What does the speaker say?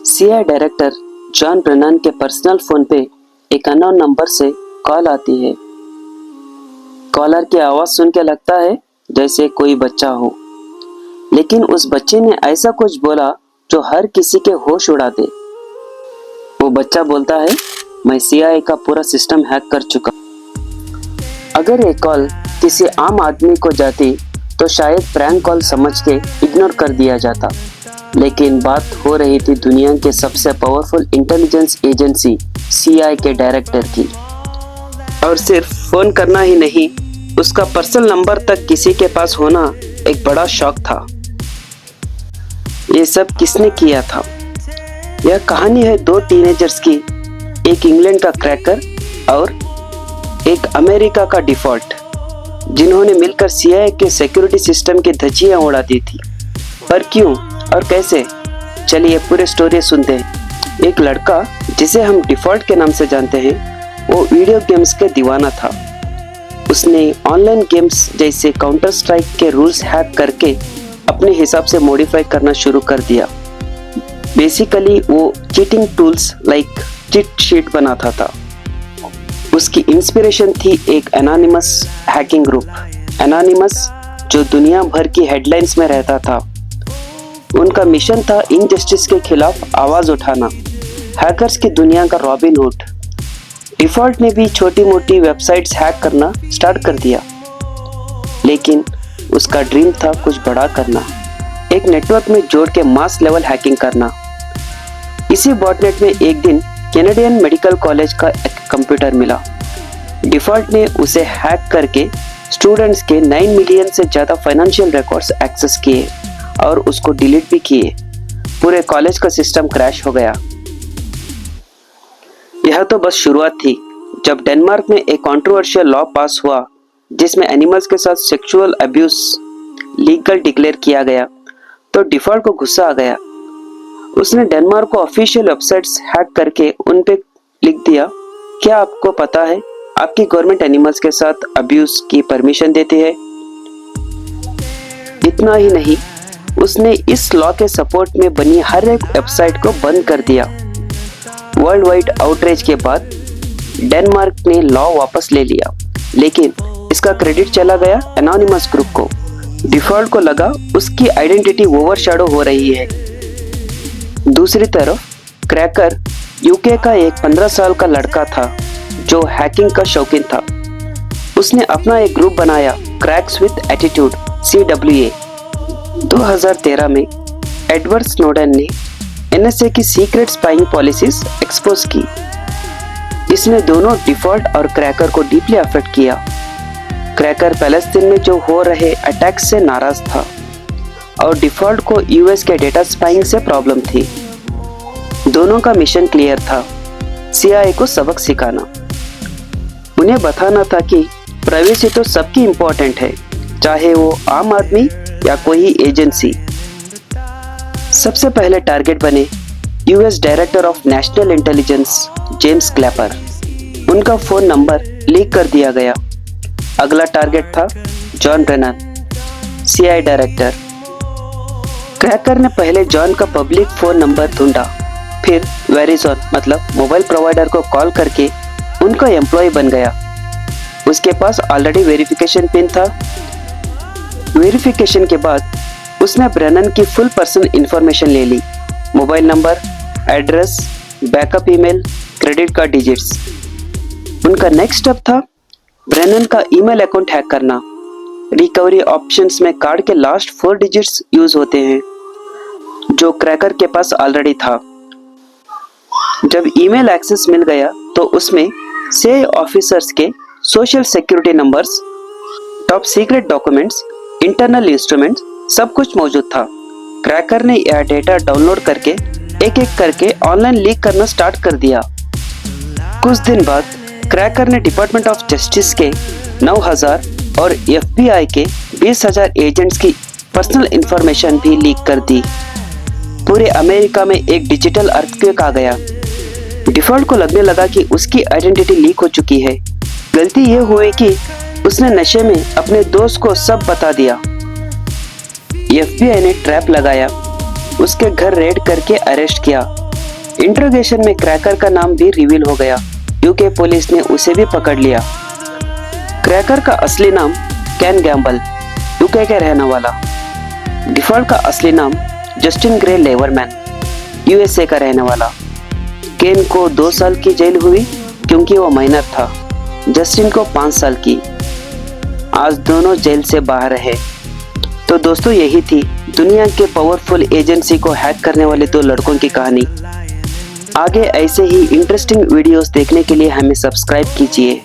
CIA director John Brennan के personal phone पे एक अननोन नंबर से कॉल आती है। कॉलर की आवाज सुन के लगता है जैसे कोई बच्चा हो, लेकिन उस बच्चे ने ऐसा कुछ बोला जो हर किसी के होश उड़ा दे। वो बच्चा बोलता है, मैं सीआईए का पूरा सिस्टम हैक कर चुका। अगर ये कॉल किसी आम आदमी को जाती तो शायद प्रैंक कॉल समझ के इग्नोर कर दिया जाता, लेकिन बात हो रही थी दुनिया के सबसे पावरफुल इंटेलिजेंस एजेंसी सीआईए के डायरेक्टर की। और सिर्फ फोन करना ही नहीं, उसका पर्सनल नंबर तक किसी के पास होना एक बड़ा शौक था। ये सब किसने किया था? यह कहानी है दो टीनेजर्स की, एक इंग्लैंड का क्रैकर और एक अमेरिका का डिफॉल्ट, जिन्होंने मिलकर सीआईए के सिक्योरिटी सिस्टम की धज्जियां उड़ा दी थी। पर क्यों और कैसे? चलिए पूरे स्टोरी सुनते हैं। एक लड़का जिसे हम डिफॉल्ट के नाम से जानते हैं, वो वीडियो गेम्स के दीवाना था। उसने ऑनलाइन गेम्स जैसे काउंटर स्ट्राइक के रूल्स हैक करके अपने हिसाब से मॉडिफाई करना शुरू कर दिया। बेसिकली वो cheating tools like cheat sheet बनाता था। उसकी इंस्पिरेशन थी एक एनोनिमस हैकिंग ग्रुप, एनोनिमस, जो दुनिया भर की हेडलाइंस में रहता था। उनका मिशन था इनजस्टिस के खिलाफ आवाज उठाना, हैकर्स की दुनिया का रॉबिन हुड। डिफॉल्ट ने भी छोटी मोटी वेबसाइट्स हैक करना स्टार्ट कर दिया, लेकिन उसका ड्रीम था कुछ बड़ा करना, एक नेटवर्क में जोड़ के मास लेवल हैकिंग करना। इसी बॉटनेट में एक दिन कैनेडियन मेडिकल कॉलेज का एक कंप्यूटर मिला। डिफॉल्ट ने उसे हैक करके स्टूडेंट्स के 9 मिलियन से ज्यादा फाइनेंशियल रिकॉर्ड्स एक्सेस किए और उसको डिलीट भी किए। पूरे कॉलेज का सिस्टम क्रैश हो गया। यह तो बस शुरुआत थी। जब डेनमार्क में एक कंट्रोवर्शियल लॉ पास हुआ जिसमें एनिमल्स के साथ सेक्सुअल अब्यूज लीगल डिक्लेयर किया गया, तो डिफॉल्ट को गुस्सा आ गया। उसने डेनमार्क को ऑफिशियल वेबसाइट्स हैक करके उन पे लिख दिया, क्या आपको पता है आपकी गवर्नमेंट एनिमल्स के साथ अब्यूज की परमिशन देती है? इतना ही नहीं, उसने इस लॉ के सपोर्ट में बनी हर एक वेबसाइट को बंद कर दिया। वर्ल्ड वाइड आउटरीच के बाद डेनमार्क ने लॉ वापस ले लिया, लेकिन इसका क्रेडिट चला गया एनोनिमस ग्रुप को। डिफॉल्ट को लगा उसकी आइडेंटिटी ओवरशैडो हो रही है। दूसरी तरफ क्रैकर यूके का एक 15 साल का लड़का था जो हैकिंग का शौकीन था। उसने अपना एक ग्रुप बनाया, क्रैक्स विद एटीट्यूड, CWA। 2013 में एडवर्ड स्नोडेन ने NSA की सीक्रेट स्पाइंग पॉलिसीज एक्सपोज की। इसने दोनों डिफॉल्ट और क्रैकर को डीपली अफेक्ट किया। क्रैकर पैलेस्टीन में जो हो रहे अटैक्स से नाराज था और डिफॉल्ट को यूएस के डेटा स्पाइंग से प्रॉब्लम थी। दोनों का मिशन क्लियर था, सीआईए को सबक सिखाना। उन्हें बताना था कि प्राइवेसी तो सबकी इंपॉर्टेंट है, चाहे वो आम आदमी या कोई एजेंसी। सबसे पहले टारगेट बने US director of national intelligence James Clapper. उनका फोन नंबर लीक कर दिया गया। अगला टारगेट था John Brennan, CIA director. Cracker ने पहले जॉन का पब्लिक फोन नंबर ढूंढा, फिर वेरिजोन मतलब मोबाइल प्रोवाइडर को कॉल करके उनका एम्प्लॉय बन गया। उसके पास ऑलरेडी वेरिफिकेशन पिन था। वेरिफिकेशन के बाद उसने ब्रेनन की फुल पर्सनल इंफॉर्मेशन ले ली, mobile number, address, backup email, credit card digits. उनका नेक्स्ट स्टेप था ब्रेनन का ईमेल अकाउंट हैक करना। रिकवरी ऑप्शंस में कार्ड के लास्ट 4 डिजिट्स यूज होते हैं, जो क्रैकर के पास ऑलरेडी था। जब ईमेल एक्सेस मिल गया तो उसमें सीआईए ऑफिसर्स के social security numbers, top secret documents, internal instruments, सब कुछ मौजूद था। क्रैकर ने यह डेटा डाउनलोड करके एक एक करके ऑनलाइन लीक करना स्टार्ट कर दिया। कुछ दिन बाद क्रैकर ने डिपार्टमेंट ऑफ जस्टिस के 9000 और FBI के 20,000 एजेंट्स की पर्सनल इंफॉर्मेशन भी लीक कर दी। पूरे अमेरिका में एक डिजिटल अर्थक्वेक आ गया। डिफॉल्ट को लगने लगा कि उसकी आइडेंटिटी लीक हो चुकी है। गलती ये हुई कि उसने नशे में अपने दोस्त को सब बता दिया। FBI ने ट्रैप लगाया, उसके घर रेड करके अरेस्ट किया इंट्रोगेशन में क्रैकर का नाम भी रिवील हो गया। यूके पुलिस ने उसे भी पकड़ लिया। क्रैकर का असली नाम कैन गैम्बल, यूके का रहने वाला। डिफॉल्ट का असली नाम जस्टिन ग्रे लेवरमैन, यूएसए का रहने वाला। केन को 2 साल की जेल हुई क्योंकि वो माइनर था। जस्टिन को 5 साल की। आज दोनों जेल से बाहर है। तो दोस्तों, यही थी दुनिया के पावरफुल एजेंसी को हैक करने वाले 2 लड़कों की कहानी। आगे ऐसे ही इंटरेस्टिंग वीडियोस देखने के लिए हमें सब्सक्राइब कीजिए।